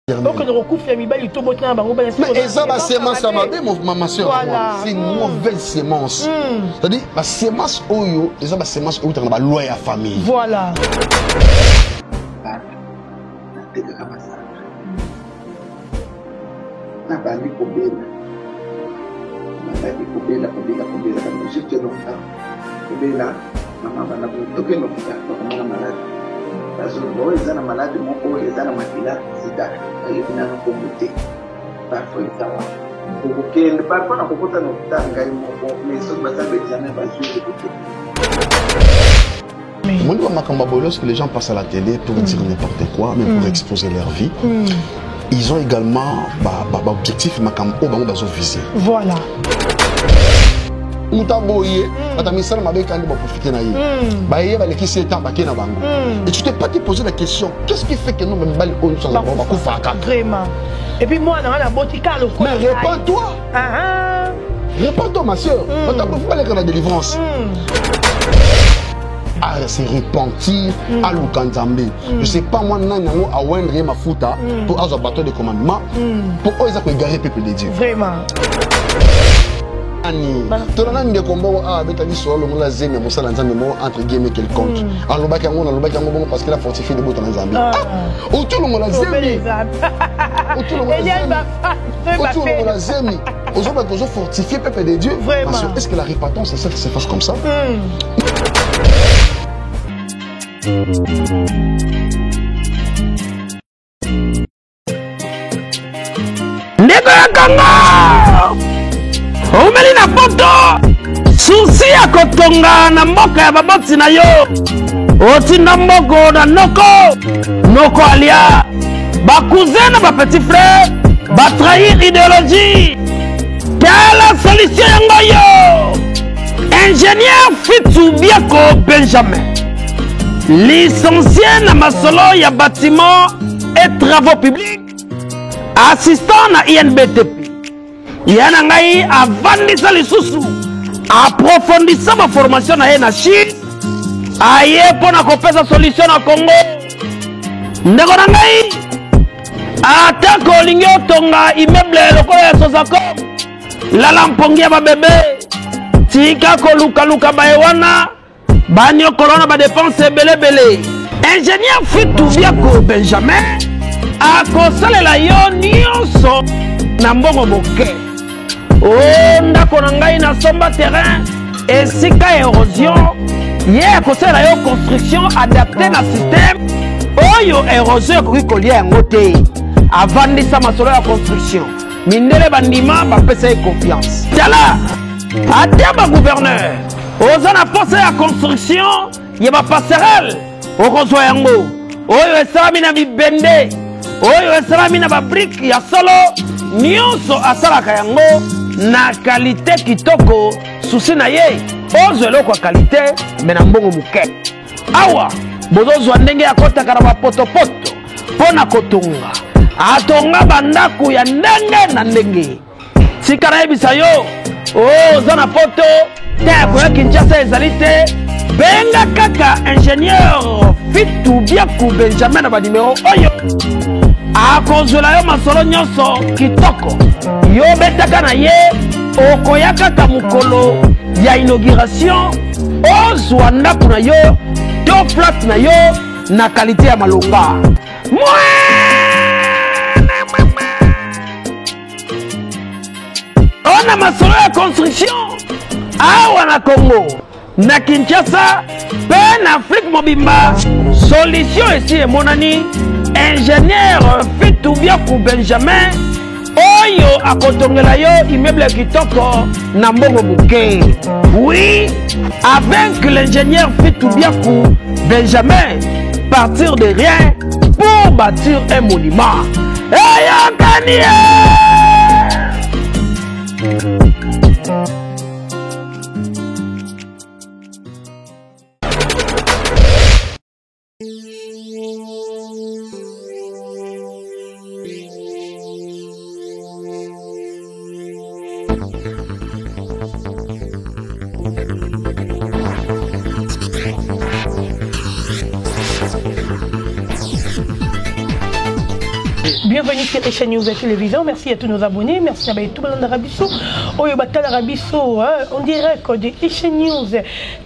Donc on recouvre les mibali tout botin bango ba. Mais et ça va sémence ça m'a ma soeur. C'est une mauvaise sémence. C'est-à-dire la sémence oyo, et ça va sémence oyo dans la loi à famille. Voilà. Na bali kobela. Na bali kobela comme je te l'entends. Kobela mama bana ko ke no kuta ko mama malade. Parce que bon ils ont malade mon ko ils ont matila sida. Ils n'ont pas commuté. Parfois ils tawa. Ko parfois na kokota no kuta ngai mo mais so ba sabe jamais pas jouer côté. Lorsque les gens passent à la télé pour dire n'importe quoi, même pour exposer leur vie, ils ont également objectif visé. Voilà. Et tu t'es pas posé la question, qu'est-ce qui fait que nous même vraiment. Et puis moi, dans la botica, mais réponds-toi. Réponds-toi, ma soeur. On t'a pas la délivrance. À se repentir à l'Ukanzambe. Je sais pas moi, nango à wendre ma fouta pour avoir un bateau de commandement pour eux ils ont égaré peuple de Dieu. Vraiment. Tolana ne combo a avec ali solo mo la zeme mo sala nzambe mo entre guillemets quelconque. Alobaki ngo parce qu'il a fortifié de bout en Zambie. Autour mo la zeme. Autour mo la zeme. Aujourd'hui on fortifier peuple de Dieu. Est-ce que la repentance c'est ça qui se passe comme ça? Ndeko ya Kongo omeli na poto susi ya kotonga na mboka ya baboti na yo otinda mboko na noko alia bakousin na bapetit frère batrahir idéologie tala solution yango yo ingénieur Fitu Biako Benjamin licencié na masolo ya bâtiment et travaux publics assistant na INBTP yana ngai avandisa lisusu approfondissa ma formation na ye na Chine aye pona kopesa solution na Congo ndeko na ngai atako olingi otonga immeuble lokola ya Sosacom lala mpongi ya babebe tika kolukaluka baye wana banyo corona ba dépense belebele ingénieur Fitu Biako Benjamin akosalela yo nyonso na mbongo moke ndako na ngai na somba terrain esika érosion ye akosalela yo construction adapté na système oyo érosion ekoki kolia yango te avandisa masolo ya construction mindele bandima bapesa ye confiance tala atia bagouverneur oza na posa ya construction ya bapasserelle okozwa yango oyo esalami na bibende oyo esalami na babrike ya solo nyonso asalaka yango na kalite kitoko susi na ye ozwa eloko ya kalite me na mbongo moke awa bozozwa ndenge akotaka na bapotopoto mpo na kotonga atonga bandako ya ndenge na ndenge tika nayebisa yo oza na poto te akoya Kinshasa ezali te benga kaka ingénieur Fitu Biako Benjamin na banimero oyo akozwela yo masolo nyonso kitoko yo betaka na ye okoya kaka mokolo ya inauguration ozwa ndako na yo to flat na yo na kalite ya malonga ona masolo ya construction awa na Congo na Kinshasa pe na Afrique mobimba solution esi emonani ingénieur Fitu Biako Benjamin oyo akotongela yo immeuble kitoko na mbongo moke. Oui, avec l'ingénieur Fitu Biako Benjamin, partir de rien pour bâtir un monument. Bien bienvenue sur Echa News Télévision. Merci à tous nos abonnés. Merci à tout le monde d'Arabiso. On dirait que de Echa News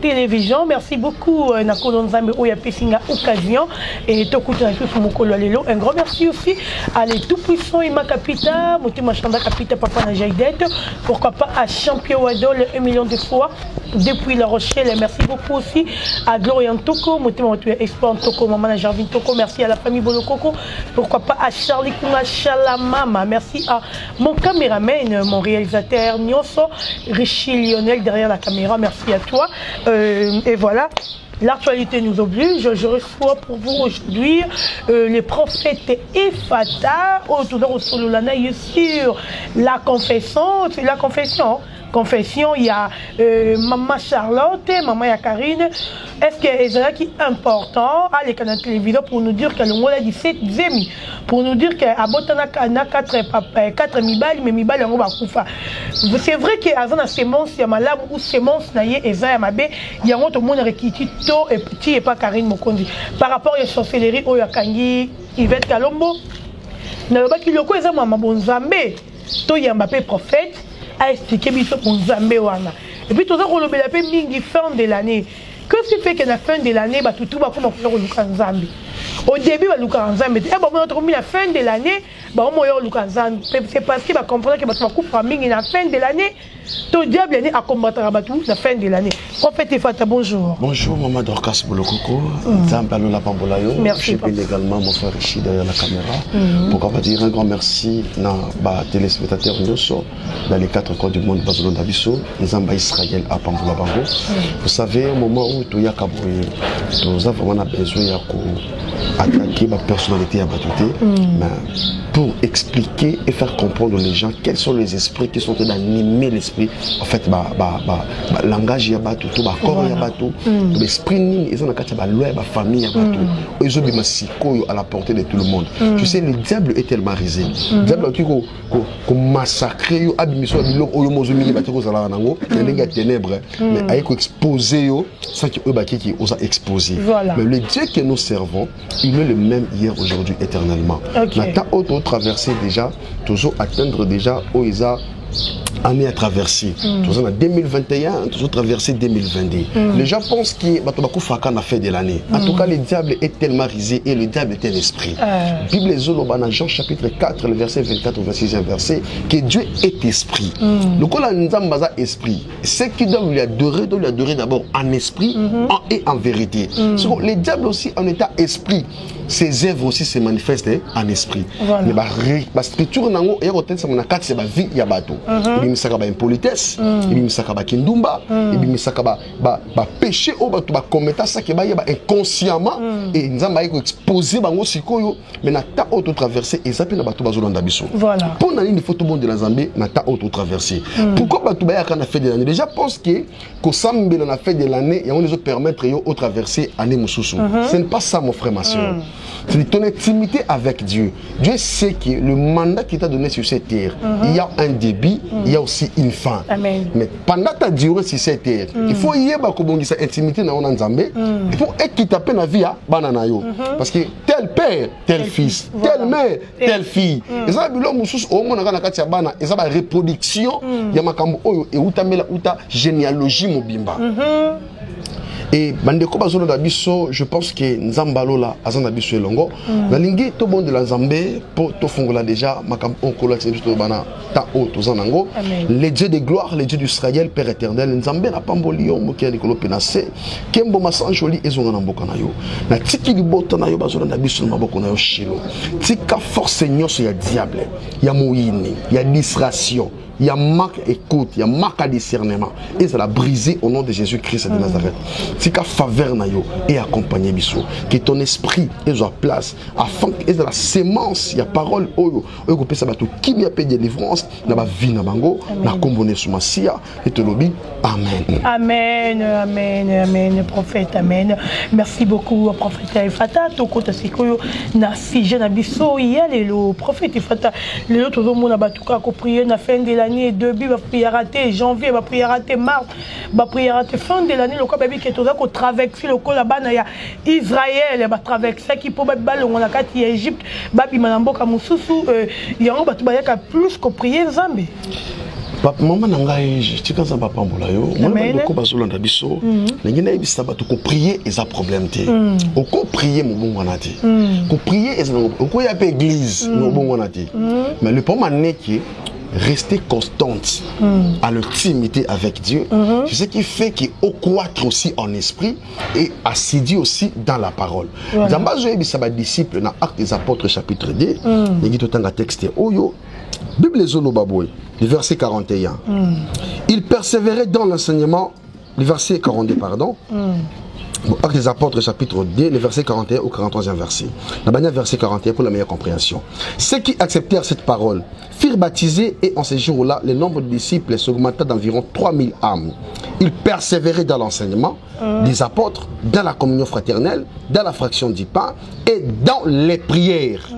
Télévision. Merci beaucoup à Nakolonzambe Oya Pessinga Occasion et Tokuta Mokolo Lelo. Un grand merci aussi à les tout puissants Ima Capita, Motima Chanda Capita Papa Najaïdette. Pourquoi pas à Champion Wadol 1 million de fois depuis La Rochelle. Merci beaucoup aussi à Gloria Ntoko, Motima Espoir Ntoko, Maman Jarvin Toko. Merci à la famille Bolokoko. Pourquoi pas à Charlie Kunga Chalamama. Merci à mon caméraman, mon réalisateur Nyonso, Richie Lionel derrière la caméra. Merci à toi. Et voilà. L'actualité nous oblige. Je reçois pour vous aujourd'hui les prophètes Efata autour sur la confession. C'est la confession. Confession, il y a Maman Charlotte, Maman Yakarine. Est-ce que c'est important à l'écran de télévision pour nous dire que le mot a 17 zemi, pour nous dire qu'à Botana 4 mibali, mais mibali on va koufa. C'est vrai que à zona semence ya malamu ou semence na ye eza ya mabe, il y a un autre monde requiti to et petit et pas Karine Mokondi. Par rapport à sorcellerie o yakangi Yvette Kalombo, na ba ki loko eza mama bonzambe, to ya Mbappé prophète a expliqué biso bonzambe wana. Et puis tout ça on le bela pe mingi fin de l'année. Qu'est-ce qui fait qu'à la fin de l'année, bah, tout va comme on fait le Zambie. Au début, on va le et à la fin de l'année, bah, on va le Zambie. C'est parce qu'il va comprendre que va couper à la fin de l'année. Tout diable est à combattre à la fin de l'année. Prophète Efata, bonjour. Bonjour, Maman Dorcas Bolokoko. Zambalo la Pambolayo. Merci. Je également mon frère Richie derrière la caméra. Pourquoi pas dire un grand merci à téléspectateurs dans les 4 coins du monde, Bazolon d'Abisso, Zamba Israël à Pambola Bango. Vous savez, au moment où nous avons vraiment besoin d'attaquer ma personnalité à Batouté, pour expliquer et faire comprendre aux gens quels sont les esprits qui sont en train d'animer l'esprit. En fait, langage y a batou, corps y a batou, l'esprit ils ont la loi, la famille y a batou, ils ont des à la portée de tout le monde. Tu sais, le diable est tellement risé. Le diable qui a massacré, abîmé, il a ténèbres, mais il a exposé ça qui a exposé. Mais le Dieu que nous servons, il est le même hier, aujourd'hui, éternellement. Okay. Nous traversé déjà, toujours atteindre déjà où ils ont année à traverser. Toujours en 2021, toujours traversé 2022. Les gens pensent qu'il y a la fin de l'année. En tout cas, le diable est tellement risé et le diable est un esprit. Bible Zolobana, Jean chapitre 4, le verset 24 au 26e verset, que Dieu est esprit. Donc, on a un esprit. Ceux qui doivent lui adorer d'abord en esprit et en vérité. Le diable aussi, en état esprit, ses œuvres aussi se manifestent en esprit. Mais la scripture, il y a la vie, il y a bateau. Il y a une politesse, il y a une kindumba, il y a un péché, il y a un commettant, il y a inconsciemment, et nous avons exposé, mais nous avons auto traversé, et ça peut être voilà. Pour la ligne de photo de la Zambie, nous avons auto traversé. Pourquoi nous avons fait de l'année? Déjà, je pense que Sambe a fait de l'année, et on les autres permettre de traverser l'année Moussoussou. Ce n'est pas ça, mon frère, ma soeur. C'est ton intimité avec Dieu. Dieu sait que le mandat qu'il t'a donné sur cette terre, il y a un début, il y a aussi une fin. Amen. Mais pendant ta durée sur cette terre, il faut y avoir cette intimité dans le Zambé. Il faut équitaper la vie à Bananayo. Parce que tel père, tel fils, telle mère, telle fille. Et ça, au moins, il y a une reproduction, il y a une généalogie mobimba. Et bandeko bazolo d'abiso, je pense que Nzambalo là azan d'abiso elongo na lingi to bon de la Zambé pour to fongola déjà makam onkola tsebiso bana ta o to zanango les dieux de gloire, les dieux d'Israël, Père éternel Nzambé na pambolio mokia nikolo penase kembo masanjoli ezonga na mboka na yo na tiki libota na yo bazolo d'abiso na maboko na yo shilo tika force nyoso ya diable ya moyini ya distraction. Il y a marque écoute, il y a marque à discernement. Et ça l'a brisé au nom de Jésus-Christ de Nazareth. C'est qu'à faveur nayo et accompagner biso. Que ton esprit est à place. Afin que la sémence, il y a parole, il y a ça tout qui y a payé délivrance, il y a vie na bango, na comboné sous Massia et te lobby. Amen. Amen, amen, amen, prophète, amen. Merci beaucoup, prophète Efata. Toko tasikoyo na fije na biso yale le prophète Efata. Le autre tout le monde a batuka ko prier na fin de l'année. Début va prier rater janvier va prier rater mars va prier rater fin de l'année le quoi baby que tout baza ko traverser le col là-bas na ya Israël ba traverser qui pour ba longo na kati ya Égypte ba bima na mboka mususu yango batu ba yaka plus ko prier Nzambe. Maman nangai tika za papa mbola yo mwana ko bazolanda biso ndenge na yebisa bato ko prier eza problème te oko prier mo bongo na te ko prier eza oko ya pe église mo bongo na te mais le problème n'est que rester constante à l'intimité avec Dieu, c'est ce qui fait qu'il croître aussi en esprit et assidu aussi dans la parole. Dans les disciples dans Actes des Apôtres chapitre 2, il y a un texte Oyo, Bible Zolobaboy, le verset 41. Il persévérait dans l'enseignement, le verset 42 pardon. Actes des Apôtres chapitre 2, le verset 41 au 43e verset. La bannière verset 41 pour la meilleure compréhension. Ceux qui acceptèrent cette parole furent baptisés et en ces jours-là, le nombre de disciples s'augmenta d'environ 3000 âmes. Ils persévéraient dans l'enseignement des apôtres, dans la communion fraternelle, dans la fraction du pain et dans les prières.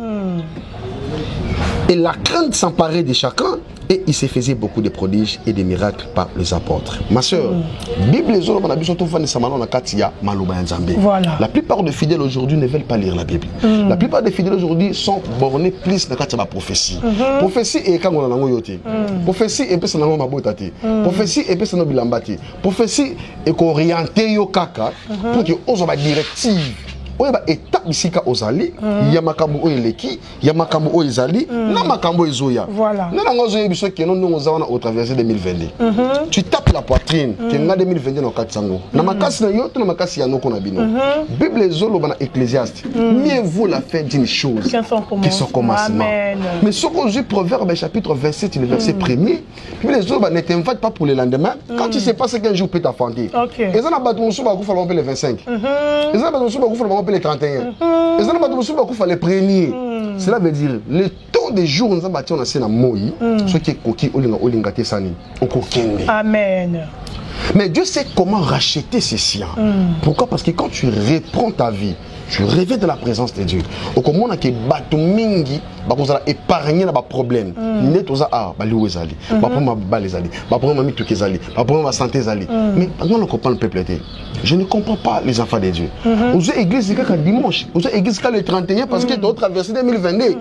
Et la crainte s'emparait de chacun et il se faisait beaucoup de prodiges et de miracles par les apôtres. Ma soeur, Bible voilà. La plupart des fidèles aujourd'hui ne veulent pas lire la Bible. La plupart des fidèles aujourd'hui sont bornés plus dans la prophétie. Prophétie est quand on a yote. Prophétie est personne dans mabotate. Prophétie est personne dans bilambati. Prophétie est orienté yo kaka pour que on soit directive. Oya étape bisika ozali ya makambo oyeleki ya makambo oyezali na makambo ezoya voilà na ngozo yebiso ke non ngozawana au traverser 2022 tu tapes la poitrine que nga 2022 na katsango na makasi na yoto na makasi ya noko na bino Bible zolo bana Ecclésiaste mieux vaut la fin d'une chose que son commencement. Mais ce qu'on dit Proverbe chapitre 27 le verset 1er Bible zolo ne t'invite pas pour le lendemain quand tu sais pas ce qu'un jour peut t'affronter et ça na bato musu ba kufa le 25 et ça na bato musu ba kufa le 31 et ça na bato musu ba kufa le premier. Cela veut dire le temps des jours nous avons bâti on a c'est na moi ce qui est coquille olinga te sani okokende. Amen. Mais Dieu sait comment racheter ses siens. Pourquoi? Parce que quand tu reprends ta vie, tu rêves de la présence de Dieu. Au comment on a que bato mingi, bakozala épargner na ba problème. Net oza ba liwezali, ba pour ba les ali, ba pour ma mitu kezali, ba pour ma santé zali. Mais quand on comprend le peuple était, je ne comprends pas les enfants de Dieu. Aux églises quand dimanche, aux églises quand le 31 parce que tu as traversé 2022.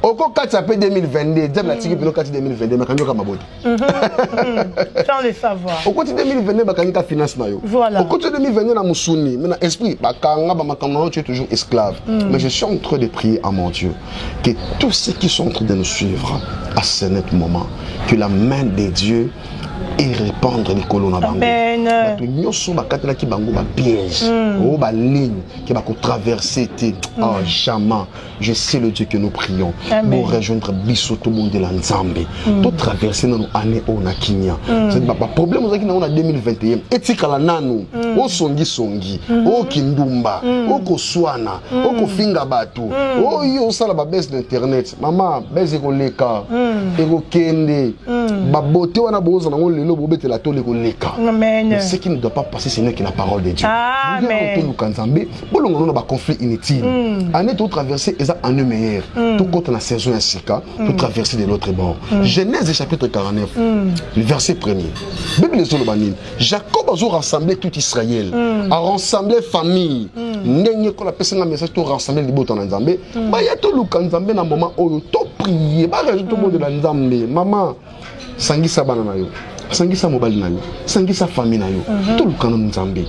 Au cas ça peut 2022, dire la tique pour le 2022 mais quand on ma botte. Sans le savoir. Au côté 2022 ba kanga finance na yo. Voilà. Au côté 2022 na musuni, mais na esprit ba kanga ba makamano tu es toujours esclave. Mais je suis en train de prier à mon Dieu que tous ceux qui sont en train de nous suivre à ce net moment, que la main de Dieu et répandre les colonnes à bango. Nous sommes à qui bango ba piège, oh ba ligne qui va traverser tes jamais. Je sais le Dieu que nous prions pour rejoindre biso tout le monde de la Nzambe. Tout traverser nos années au na Kenya. C'est pas problème aux qui on a 2021. Etikala nanu, o songi, o kindumba, o koswana, o kofinga batu, o yo sala ba baisse d'internet. Maman, baisse ko leka, e ko kende, ba beauté wana boza na Amen. Ce qui ne doit pas passer, c'est que la parole de Dieu. Amen. Nous avons un conflit inutile. Année tout traverser, ils ont un meilleur. Tout compte la saison ainsi tout traverser de l'autre bord. Genèse chapitre 49, le verset 1er. Bible Zolobanine. Jacob a rassemblé tout Israël, a rassemblé famille. N'ayez qu'on appelle un message pour rassembler les boutons en Zambé. Bah y a tout le Kanzambé dans le moment où tout prier. Bah tout le monde de la Nzambé. Maman, sangisa banana yo. Sangisa mobile na yo, sangisa famille na yo, tout le canon Nzambe,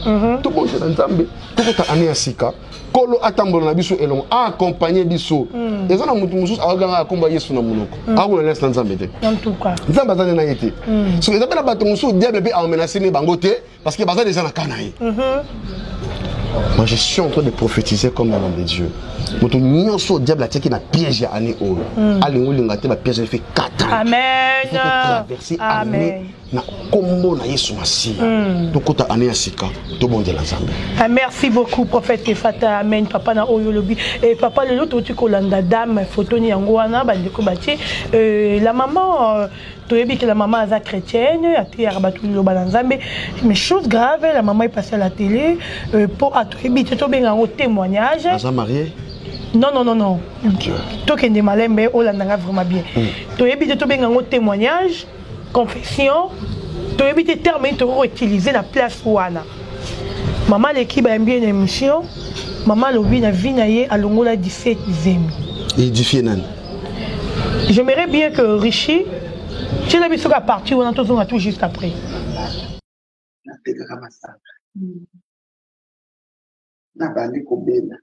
tout bon c'est Nzambe, tout ta année asika, kolo atambola na biso elon accompagner biso. Eza na mutu mususu aganga akomba Yesu na munoko. Akuna laisse Nzambe te. En tout cas. Nzambe azana na yete. So eza bela bato mususu diable be a menacer ne bango te parce que baza déjà na kanaï. Moi je suis en train de prophétiser comme l'homme de Dieu. Mutu nyonso diable a qui na piège ya année o. Alingo lingate ba piège fait 4 ans. Amen. Traverser année na kombo na Yesu Masi. To kota année asika to bonde la Nzambe. Merci beaucoup prophète Fata. Amen papa na oyo lobi et papa le lot tu kolanda dame photo ni yango wana bandeko bati la maman toyebi que la maman est chrétienne ati arabatu lo banzambe mais chose grave la maman est passée à la télé pour atoyebi to benga au témoignage. Asa marié? Non. Toi qui es malembe, on l'a vraiment bien. Tu as évité un témoignage, confession, tu as évité de terminer de réutiliser la place Ouana. Maman l'équipe a bien une émission. Maman lobi na vie na ye à Longola 17 zemi. Édifié nan. J'aimerais bien que Richie, tu l'as vu sur la partie où on entend tout juste après. Na bandi kobela.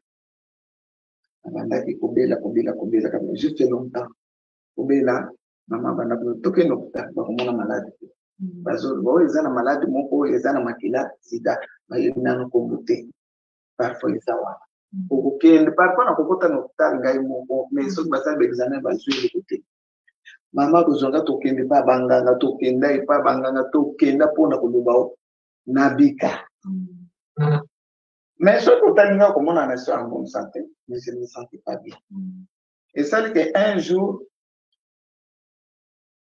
Na bandi kobela juste longtemps. Kobela maman banda toke nokta ba komona malade. Bazo bo ezana malade moko ezana makila sida ba yina no komute. Parfois isawa. Okokende parfois na kokota nokta ngai moko mais so basa examen ba suivre côté. Mama kozonga tokende pa banganga tokenda pa banganga tokenda pona koloba nabika. Mais ce que tu as comment on est en bonne santé, mais je ne me sentais pas bien. Et ça dit qu'un jour,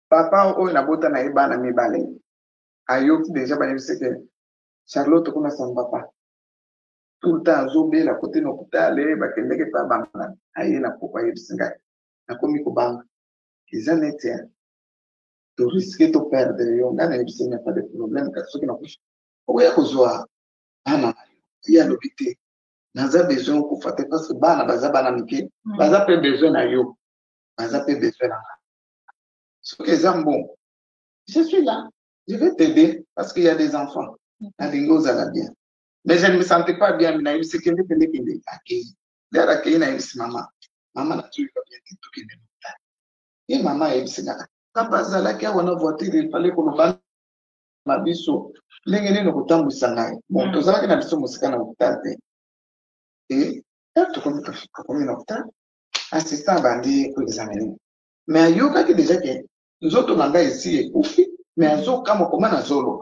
papa ou na bota na iba na mi balé. Ayo déjà ba c'est que Charlotte kuna son papa. Tout le temps zobé la côté no kutale ba kende ke pa bangana. Aye na papa yebisinga. Na komi ko bang. Ils en étaient. Tu risques de perdre yo ngana yebisinga pas de problème ka soki na kushi. Oya kozwa ana il y a l'hôpital. Naza besoin pour faire parce que bana baza bana mike, baza pe besoin na yo. Baza pe besoin na. Ce que c'est bon. Je suis là. Je vais t'aider parce qu'il y a des enfants. La dingo ça va bien. Mais je ne me sentais pas bien, mais c'est que kende akei. Là akei na yisi maman. Maman na tu pas bien tout kende. Et maman yisi na. Papa zala kia wana voiture il fallait qu'on va mabiso. Lengene no kutambisa ngai. Bon, tozalaki na biso musika na hôpital te. Et tu comme na hôpital, assistant bandi ko examiner. Mais ayoka ki déjà que nous autres nanga ici et oufi, mais azo kama koma na zolo.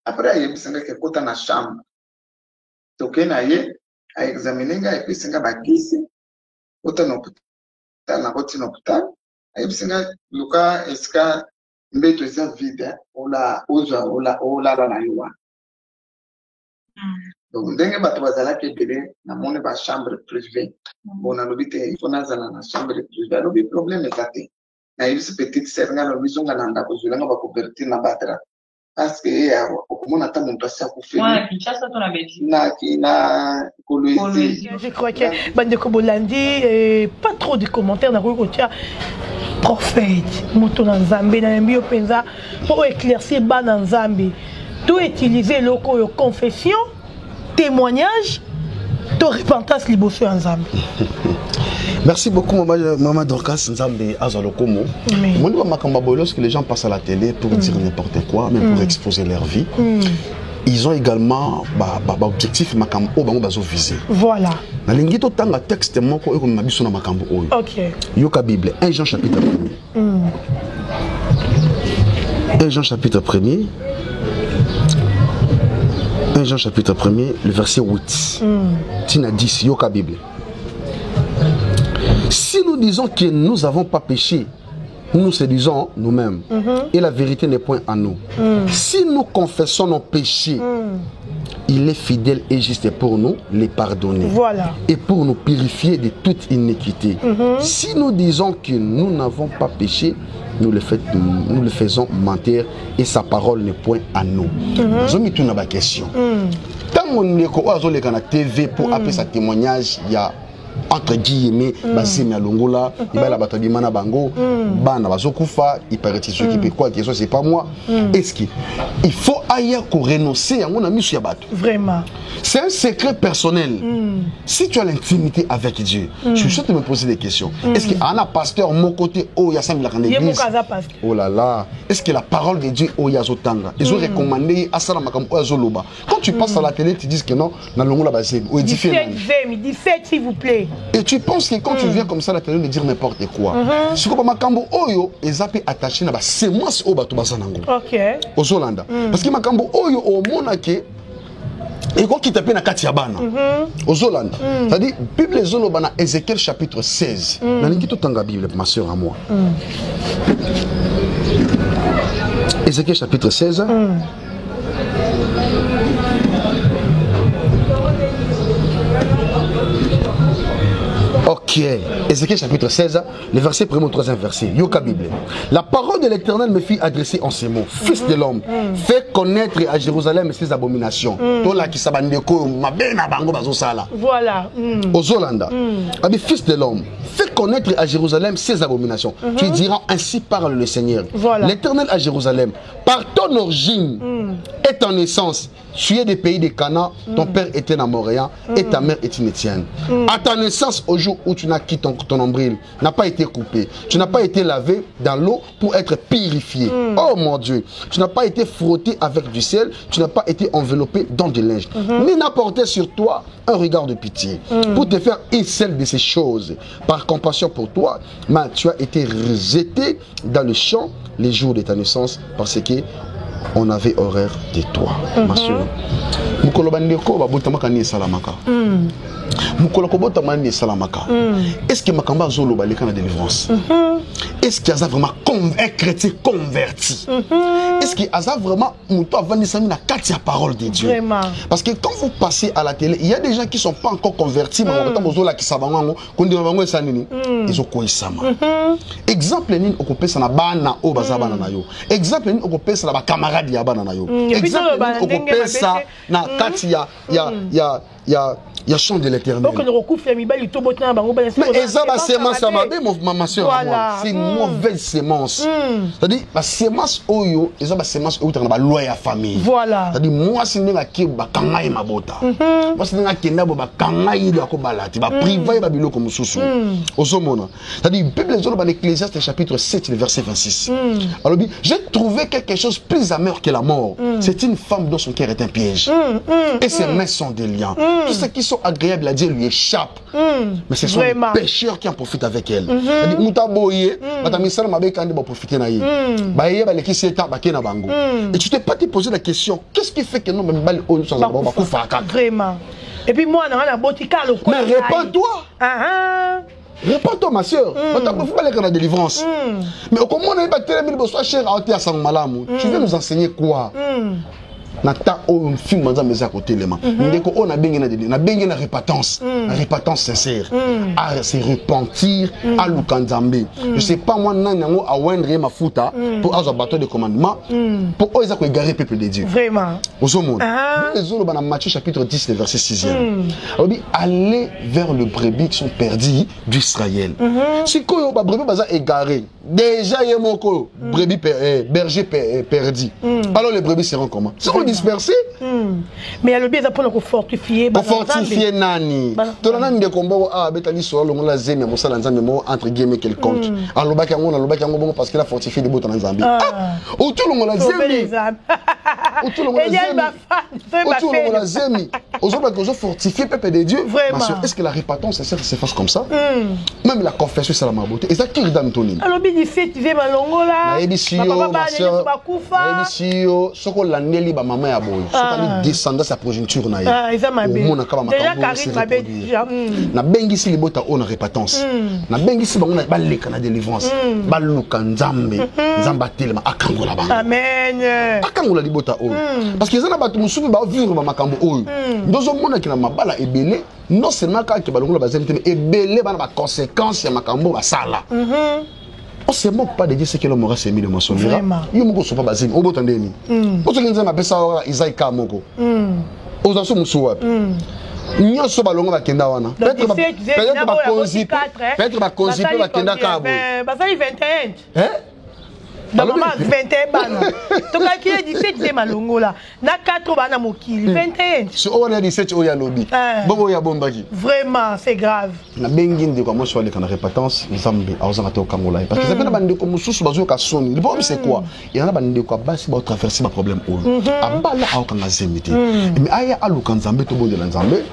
Après il bisanga ke kota na chambre. Toke na ye a examiner nga et puis singa bakisi. Kota na hôpital na koti na hôpital. A bisanga luka eska mbeto eza vide ola na yuwa. Donc ndenge bato bazalaki ebele na mone ba chambre privée. Bon na lobi te il faut nazala na chambre privée. Lobi problème eza te. Na yebisi petite sœur nga lobi zonga na ndako zulanga ba couverture na batra. Parce que okomona ta muntu asi akufi. Ouais, Kinshasa to na Belgique. Na Kolwezi. Je crois que Bandeko Bolandi pas trop de commentaires na kotia prophète moto na Nzambe na mbio penza pour éclaircir ba na Nzambe. Tout utiliser loko yo confession, témoignage, to repentance liboso en Nzambe. Merci beaucoup, Maman Dorcas Nzambe Azalokomo. Lorsque les gens passent à la télé pour dire n'importe quoi, même pour exposer leur vie, ils ont également objectif makambo bazo visé. Voilà. Na lingito tanga texte moko eko mabiso na makambo oyo. OK. Yoka Bible, 1 Jean chapitre 1er. 1 Jean chapitre 1er. 1 Jean chapitre 1er, le verset 8. Tina 10, Yoka Bible. Si nous disons que nous n'avons pas péché, nous nous séduisons nous-mêmes. Et la vérité n'est point en nous. Si nous confessons nos péchés, il est fidèle et juste pour nous les pardonner. Voilà. Et pour nous purifier de toute iniquité. Si nous disons que nous n'avons pas péché, nous le faisons mentir et sa parole n'est point à nous. Je me tourne à ma question. Tant mon écho a la TV pour appeler sa témoignage, il y a entre guillemets basé na longola ibala batabimana bango bana bazokufa ipareti ceux qui quoi que c'est pas moi est-ce qu'il faut ailleurs qu'on renoncer à mon ami sur bateau vraiment c'est un secret personnel si tu as l'intimité avec Dieu je suis sûr de me poser des questions est-ce qu'il y a un pasteur mon côté oh il y a ça dans l'église oh là là est-ce que la parole de Dieu oh yazotanga ils ont recommandé à ça makam azoloba quand tu passes à la télé tu dis que non na longola basé ou édifié 17 s'il vous plaît. Et tu penses que quand tu viens comme ça à la télé de dire n'importe quoi, si tu as makambo oyo, ils ont attaché na ba semence au bateau basanango. OK. Aux Hollanda. Parce que makambo oyo au monake et quoi qui tape na katiabana. Aux Hollanda. C'est-à-dire Bible zolo bana Ézéchiel chapitre 16. Na lingi to tanga Bible ma sœur à moi. Ézéchiel chapitre 16. Ok. qui est Ézéchiel chapitre 16, le verset 1er au 3e verset. Yoka Bible. La parole de l'Éternel me fit adresser en ces mots. Fils de l'homme, fais connaître à Jérusalem ses abominations. Voilà. Ozolanda. Fils de l'homme, fais connaître à Jérusalem ses abominations. Tu diras, ainsi parle le Seigneur. Voilà. L'Éternel à Jérusalem, par ton origine et ton naissance, tu es des pays de Canaan, ton père était un Amoréen et ta mère est une Étienne. À ta naissance, au jour où tu n'as quitté ton nombril, n'a pas été coupé, tu n'as pas été lavé dans l'eau pour être purifié. Oh mon Dieu, tu n'as pas été frotté avec du sel, tu n'as pas été enveloppé dans du linge, ni n'a porté sur toi un regard de pitié pour te faire une seule de ces choses. Par compassion pour toi, mais tu as été rejeté dans le champ les jours de ta naissance parce que on avait horreur de toi. Ma soeur. Mukolo bandeko babotama kani salamaka. Mukolo kobota mani salamaka. Est-ce que makamba zolo baleka na délivrance? Est-ce qu'il y a vraiment un chrétien converti? Est-ce qu'il y a vraiment muto avandi na katia parole de Dieu? Vraiment. Parce que quand vous passez à la télé, il y a des gens qui sont pas encore convertis, mais zola ki sabango kondi bango sanini. Ils ont quoi sama. Exemple ni okopé sana bana o bazabana na yo. Exemple ni okopé sana ba camarade ya bana na yo. Exemple ni okopé ça na katia il y a chant de l'Éternel. Mais ça va sémence ça m'a ma soeur. C'est une mauvaise sémence. C'est-à-dire la sémence oyo, ça va sémence oyo dans la loi ya famille. Voilà. C'est-à-dire moi c'est nga ki ba kangai mabota. Moi c'est nga kenda ba kangai de ko balati ba privé ba biloko mususu. Osomona. C'est-à-dire Bible dans l'Ecclésiaste chapitre 7 le verset 26. Alors j'ai trouvé quelque chose plus amer que la mort. C'est une femme dont son cœur est un piège. Et ses mains sont des liens. Tout ce qui sont agréables à Dieu lui échappe. Mais ce sont les pécheurs qui en profitent avec elle. C'est-à-dire mutaboye, batamisala mabeka ndi ba profiter na ye. Ba ye ba leki seta ba kena bango. Et tu t'es pas posé la question, qu'est-ce qui fait que non même bal oyo sans ba kufa kaka. Vraiment. Et puis moi na botika le ko. Mais répands-toi. Répands-toi ma soeur. On t'a pas fait la délivrance. Mais comment on a pas tellement de bonsoir cher à hôtel à sang malamu. Tu veux nous enseigner quoi? Nata o film manza meza côté les mains. Ndeko on a bien na repentance, repentance sincère. À se repentir à Lukanzambe. Je sais pas moi nango a wendre ma futa pour avoir bateau de commandement pour oser ko égarer peuple de Dieu. Vraiment. Au monde. Les autres dans Matthieu chapitre 10 le verset 6e. On dit allez vers le brebis qui sont perdus d'Israël. Si ko ba brebis baza égaré, déjà yemoko brebis berger perdu. Alors les brebis seront comment? Dispersé. Mais il y a le bien pour fortifier. Pour fortifier nani. Tout le monde de combat a betali sur le la zeme mo sala nzambe mo entre guillemets quelconque. Alors baka ngona parce qu'il a fortifié des bottes en Zambie. Ou tout le monde la zeme. Ou tout le monde la zeme. Aujourd'hui que fortifier peuple de Dieu. Est-ce que la repentance se fasse comme ça? Même la confession c'est la maboté. Et ça qui dame Tony. Alors bien dit fait tu veux malongola. Papa ba sio soko la neli ba maman ya boy. C'est-à-dire descendre sa progéniture na ye. Mon akaba makambo. Na bengi si libota on repentance. Na bengi si bango na baleka na délivrance. Baluka nzambe, nzamba telema akangola bango. Amen. Akangola libota o. Parce que zana batu musubi ba vivre ba makambo o. Ndozo mona ki na mabala ebele, non seulement ka ki balongola bazeli te ebele bana ba conséquences ya makambo ba sala. On ne se moque pas de dire ce que l'homme aura sémé de mensonge. Il y a beaucoup de choses. On peut entendre. On peut entendre ça Isaïe Kamoko. On a son souhait. Nous sommes allés à Kenda wana. Peut-être ba conzipe. Peut-être ba conzipe ba Kenda Kabo. Ba ça 21. Hein? Dans maman 21 bana. To ka ki 17 de malongo là. Na 4 bana mokili 21. Si on a 17 oya lobby. Bobo ya bombaki. Vraiment, c'est grave. Na bengi ndeko mo swale kana repentance nzambe awza to kangola parce que ça peut na bande ko mususu bazo ka soni. Le problème c'est quoi? Il y en a bande ko basi ba traverser ma problème o. Abala aw kanga zemité. Mais aya aluka nzambe to bonde nzambe.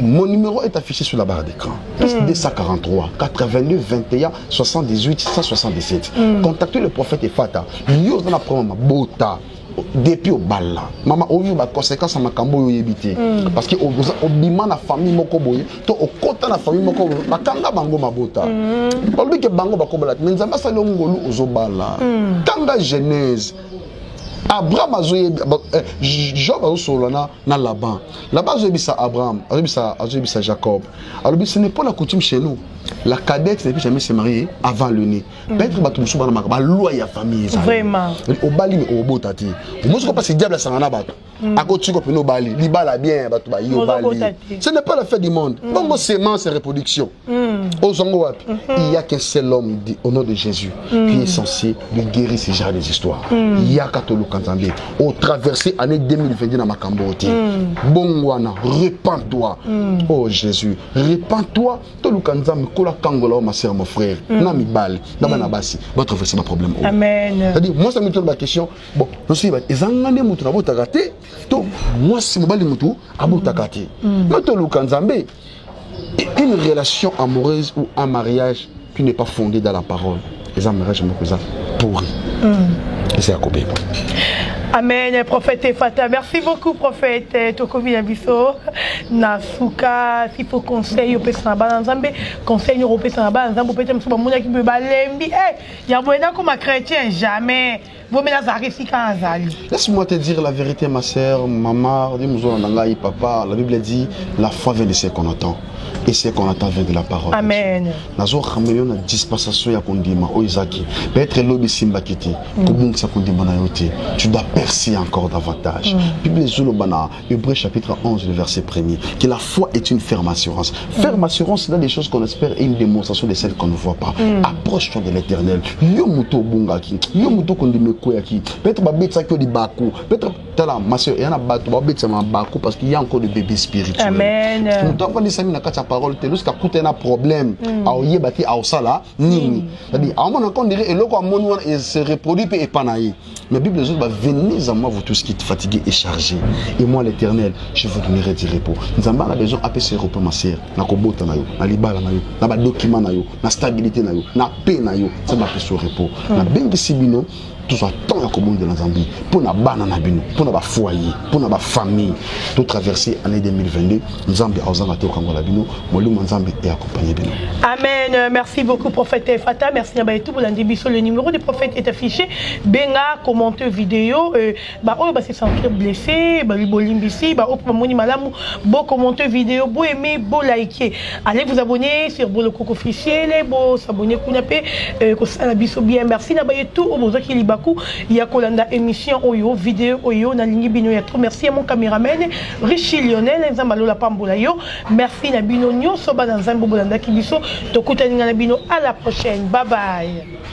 Mon numéro est affiché sur la barre d'écran. Plus 243 82 21 78 177. Contactez le prophète et yo na prendre ma bota depuis au bal maman au vu ba conséquence ma kambo yo yebité parce que au bima na famille moko boye to au kota na famille moko bakanga bango mabota olobi ke bango bakobola mais nzamba sala ngolu ozobala tanga genèse Abraham a Job a solana na Laban. Là-bas a Abraham, a Jacob. Alors ce n'est pas la coutume chez nous. La cadette n'est plus jamais se marier avant le nez. Peut-être que tu souvent ma loi ya famille. Vraiment. Au bali mais au beau tati. Moi je crois pas c'est diable ça na bato. À côté ko peno bali, li bala bien bato ba yo bali. Ce n'est pas la fête du monde. Bon sémence et reproduction. Au zongo wapi. Il y a qu'un seul homme au nom de Jésus qui est censé de guérir ces genres d'histoires. Il y a Katolo Kanzambe. Au traversé année 2020 dans Makambote. Bongwana, répands-toi. Oh Jésus, répands-toi. Tolo Kanzambe kola kangola ma sœur mon frère. Na mi bal, na bana basi. Va traverser ma problème. Amen. C'est-à-dire moi ça me tourne la question. Bon, je suis ezangane mutu na bota gâté. To moi c'est mo bali mutu abota gâté. Mais Tolo Kanzambe une relation amoureuse ou un mariage qui n'est pas fondé dans la parole. Les mariages sont pourris. Et c'est à couper. Amen, prophète Fata. Merci beaucoup, prophète Tokobi Nabiso. Nasuka, s'il faut conseil au Pessanaba Nzambe, conseil au Pessanaba Nzambe, peut-être que mon équipe balembi. Il y a moyen comme un chrétien, jamais. Vous me laisse-moi te dire la vérité, ma sœur, maman, papa. La Bible dit la foi vient de ce qu'on attend. Et ce qu'on attend vient de la parole. Amen. Nazo ramène une dispensation ya kondima oizaki. Peut-être l'obi simba kiti. Kubung sa kondima na yote. Tu dois percer encore davantage. Bible Zolobana, Hébreux chapitre 11, le verset 1er. Que la foi est une ferme assurance. Ferme assurance, c'est dans des choses qu'on espère et une démonstration de celles qu'on ne voit pas. Approche-toi de l'éternel. Yo muto bungaki. Yo muto kondime koyaki. Peut-être babetsa ko di baku. Peut-être tala ma sœur, il y en a bateau babetsa ma baku parce qu'il y a encore des bébés spirituels. Amen. Muto avani sami na kata parole te lorsqu'à coûter un problème à oyebati à osala nini. C'est-à-dire à mon encore dirait et loko amoni et se reproduit et panaï. Mais Bible dit bah venez à moi vous tous qui êtes fatigués et chargés et moi l'Éternel je vous donnerai du repos. Nous avons besoin appeler ce repos ma sœur. Na kobota na yo, na libala na yo, na ba document na yo, na stabilité na yo, na paix na yo, ça va appeler ce repos. Na bengi sibino tout ça tant à commun de la Zambie pour na banana bino, pour na foyer, pour na famille, tout traverser année 2022, Zambie a osé mater au Congo la bino, Molum Zambie est accompagné bino. Amen. Merci beaucoup prophète Fata, merci à tout pour l'indibiso. Le numéro du prophète est affiché. Benga commenter vidéo, bah oh bah c'est sentir blessé, bah li bolimbisi, bah oh moni malamu, beau commenter vidéo, beau aimer, beau liker. Allez vous abonner sur Bolo Coco officiel, beau s'abonner kunape, ko sala biso bien. Merci na ba tout au bozo qui liba. Il y a kolanda émission oyo vidéo oyo na lingi bino ya trop. Merci à mon caméraman Richie Lionel nzambalo la pambola yo. Merci na bino nyoso ba nzambo bolanda kibiso tokutani na bino à la prochaine. Bye bye.